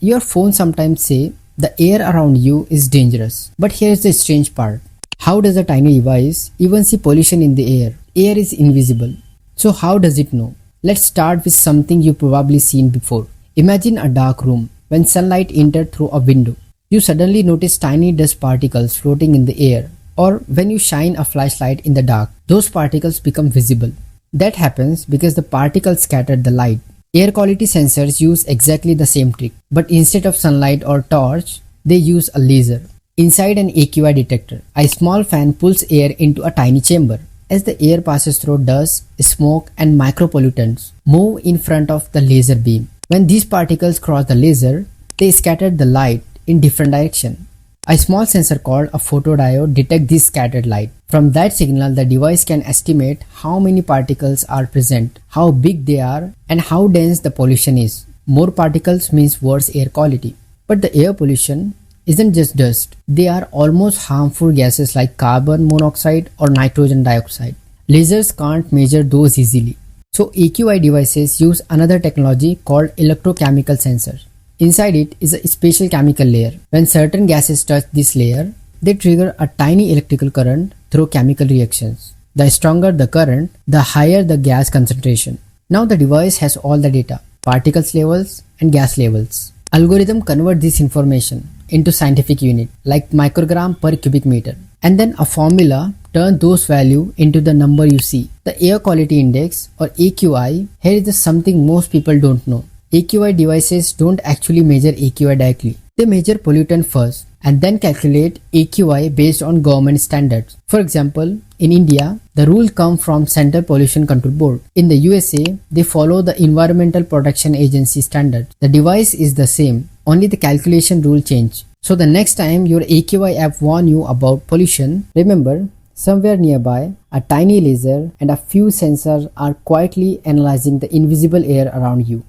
Your phone sometimes say the air around you is dangerous. But here's the strange part. How does a tiny device even see pollution in the air? Air is invisible. So how does it know? Let's start with something you've probably seen before. Imagine a dark room. When sunlight enters through a window, you suddenly notice tiny dust particles floating in the air. Or when you shine a flashlight in the dark, those particles become visible. That happens because the particles scatter the light. Air quality sensors use exactly the same trick, but instead of sunlight or torch, they use a laser. Inside an AQI detector, a small fan pulls air into a tiny chamber. As the air passes through dust, smoke and micropollutants move in front of the laser beam. When these particles cross the laser, they scatter the light in different directions. A small sensor called a photodiode detects this scattered light. From that signal, the device can estimate how many particles are present, how big they are, and how dense the pollution is. More particles means worse air quality. But the air pollution isn't just dust. They are almost harmful gases like carbon monoxide or nitrogen dioxide. Lasers can't measure those easily. So AQI devices use another technology called electrochemical sensors. Inside it is a special chemical layer. When certain gases touch this layer, they trigger a tiny electrical current through chemical reactions. The stronger the current, the higher the gas concentration. Now the device has all the data, particles levels and gas levels. Algorithm convert this information into scientific unit like microgram per cubic meter. And then a formula turns those value into the number you see. The air quality index or AQI, here is something most people don't know. AQI devices don't actually measure AQI directly. They measure pollutant first and then calculate AQI based on government standards. For example, in India, the rule comes from Central Pollution Control Board. In the USA, they follow the Environmental Protection Agency standard. The device is the same, only the calculation rule change. So the next time your AQI app warns you about pollution, remember, somewhere nearby, a tiny laser and a few sensors are quietly analyzing the invisible air around you.